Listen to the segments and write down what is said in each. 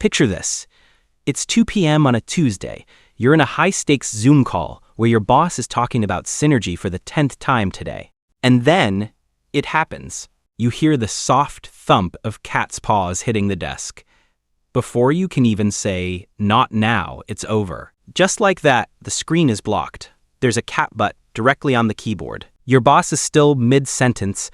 Picture this. It's 2 p.m. on a Tuesday. You're in a high-stakes Zoom call where your boss is talking about synergy for the 10th time today. And then it happens. You hear the soft thump of cat's paws hitting the desk. Before you can even say, "Not now, it's over." Just like that, the screen is blocked. There's a cat butt directly on the keyboard. Your boss is still mid-sentence,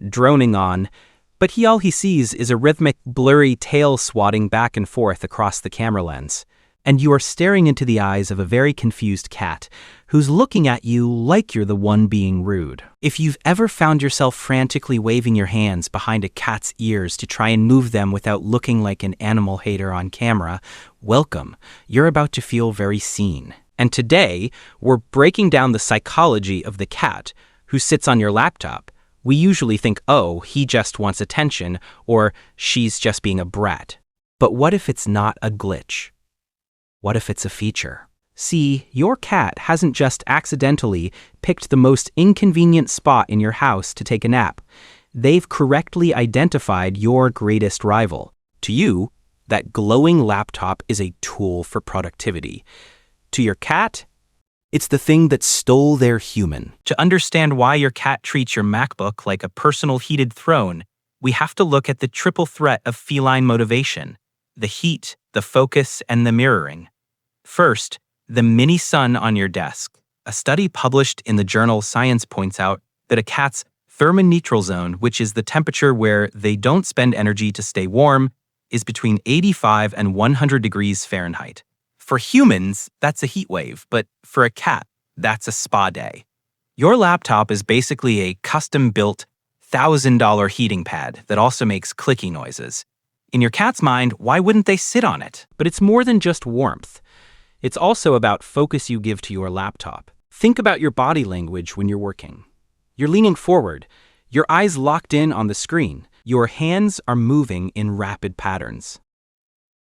droning on, but all he sees is a rhythmic, blurry tail swatting back and forth across the camera lens. And you are staring into the eyes of a very confused cat, who's looking at you like you're the one being rude. If you've ever found yourself frantically waving your hands behind a cat's ears to try and move them without looking like an animal hater on camera, welcome. You're about to feel very seen. And today, we're breaking down the psychology of the cat who sits on your laptop. We usually think, oh, he just wants attention, or she's just being a brat. But what if it's not a glitch? What if it's a feature? See, your cat hasn't just accidentally picked the most inconvenient spot in your house to take a nap. They've correctly identified your greatest rival. To you, that glowing laptop is a tool for productivity. To your cat, it's the thing that stole their human. To understand why your cat treats your MacBook like a personal heated throne, we have to look at the triple threat of feline motivation: the heat, the focus, and the mirroring. First, the mini sun on your desk. A study published in the journal Science points out that a cat's thermoneutral zone, which is the temperature where they don't spend energy to stay warm, is between 85 and 100 degrees Fahrenheit. For humans, that's a heat wave, but for a cat, that's a spa day. Your laptop is basically a custom-built $1,000 heating pad that also makes clicky noises. In your cat's mind, why wouldn't they sit on it? But it's more than just warmth. It's also about focus you give to your laptop. Think about your body language when you're working. You're leaning forward, your eyes locked in on the screen. Your hands are moving in rapid patterns.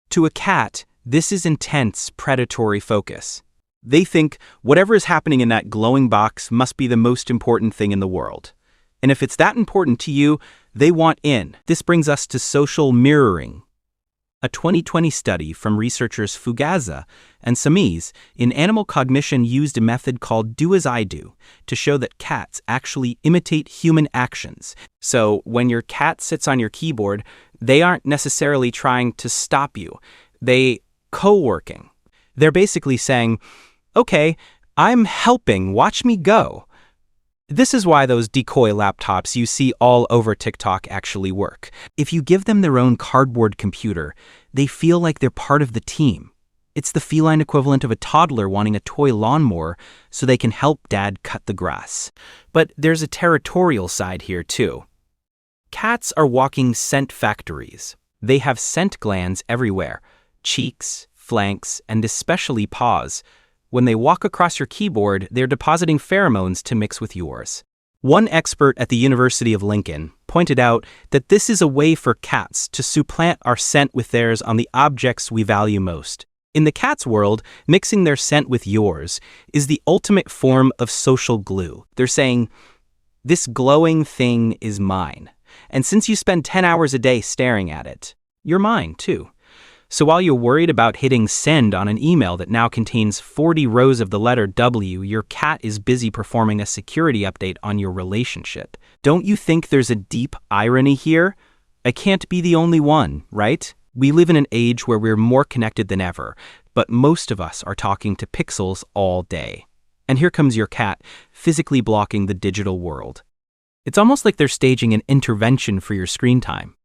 To a cat, this is intense, predatory focus. They think whatever is happening in that glowing box must be the most important thing in the world. And if it's that important to you, they want in. This brings us to social mirroring. A 2020 study from researchers Fugaza and Samiz in animal cognition used a method called do as I do to show that cats actually imitate human actions. So when your cat sits on your keyboard, they aren't necessarily trying to stop you. They co-working. They're basically saying, okay, I'm helping, watch me go. This is why those Decoy laptops you see all over TikTok actually work. If you give them their own cardboard computer, they feel like they're part of the team. It's the feline equivalent of a toddler wanting a toy lawnmower so they can help dad cut the grass. But there's a territorial side here too. Cats are walking scent factories. They have scent glands everywhere: cheeks, flanks, and especially paws. When they walk across your keyboard, they're depositing pheromones to mix with yours. One expert at the University of Lincoln pointed out that this is a way for cats to supplant our scent with theirs on the objects we value most. In the cat's world, mixing their scent with yours is the ultimate form of social glue. They're saying, this glowing thing is mine. And since you spend 10 hours a day staring at it, you're mine too. So while you're worried about hitting send on an email that now contains 40 rows of the letter W, your cat is busy performing a security update on your relationship. Don't you think there's a deep irony here? I can't be the only one, right? We live in an age where we're more connected than ever, but most of us are talking to pixels all day. And here comes your cat, physically blocking the digital world. It's almost like they're staging an intervention for your screen time.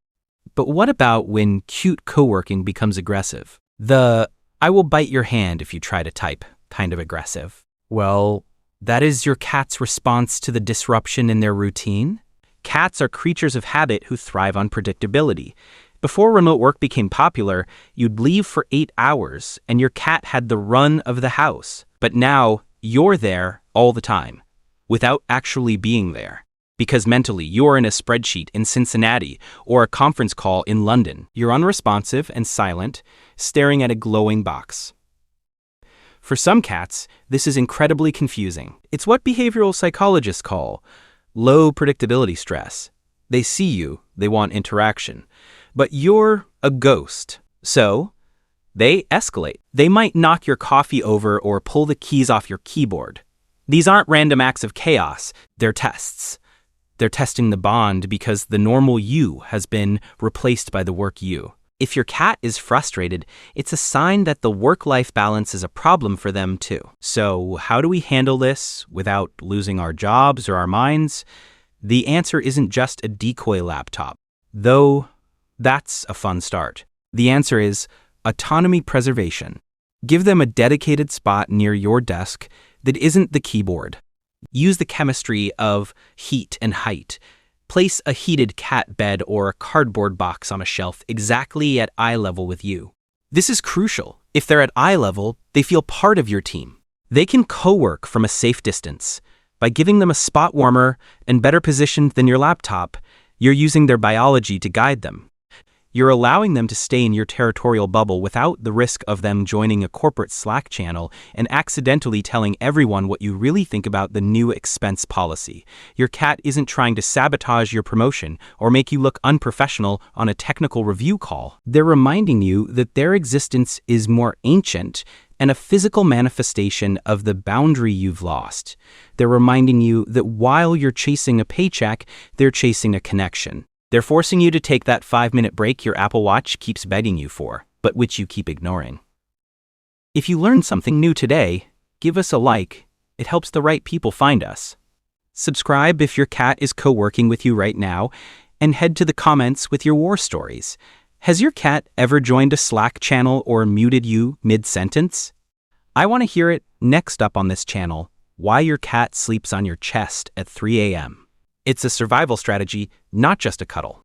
But what about when cute co-working becomes aggressive? The "I will bite your hand if you try to type" kind of aggressive. Well, that is your cat's response to the disruption in their routine. Cats are creatures of habit who thrive on predictability. Before remote work became popular, you'd leave for 8 hours and your cat had the run of the house. But now you're there all the time, without actually being there. Because mentally, you're in a spreadsheet in Cincinnati or a conference call in London. You're unresponsive and silent, staring at a glowing box. For some cats, this is incredibly confusing. It's what behavioral psychologists call low predictability stress. They see you, they want interaction. But you're a ghost. So, They escalate. They might knock your coffee over or pull the keys off your keyboard. These aren't random acts of chaos, they're tests. They're testing the bond because the normal you has been replaced by the work you. If your cat is frustrated, it's a sign that the work-life balance is a problem for them too. So how do we handle this without losing our jobs or our minds? The answer isn't just a Decoy laptop, though that's a fun start. The answer is autonomy preservation. Give them a dedicated spot near your desk that isn't the keyboard. Use the chemistry of heat and height. Place a heated cat bed or a cardboard box on a shelf exactly at eye level with you. This is crucial. If they're at eye level, they feel part of your team. They can co-work from a safe distance. By giving them a spot warmer and better positioned than your laptop, you're using their biology to guide them. You're allowing them to stay in your territorial bubble without the risk of them joining a corporate Slack channel and accidentally telling everyone what you really think about the new expense policy. Your cat isn't trying to sabotage your promotion or make you look unprofessional on a technical review call. They're reminding you that their existence is more ancient and a physical manifestation of the boundary you've lost. They're reminding you that while you're chasing a paycheck, they're chasing a connection. They're forcing you to take that 5-minute break your Apple Watch keeps begging you for, but which you keep ignoring. If you learned something new today, give us a like. It helps the right people find us. Subscribe if your cat is co-working with you right now, and head to the comments with your war stories. Has your cat ever joined a Slack channel or muted you mid-sentence? I want to hear it next up on this channel, why your cat sleeps on your chest at 3 a.m. It's a survival strategy, not just a cuddle.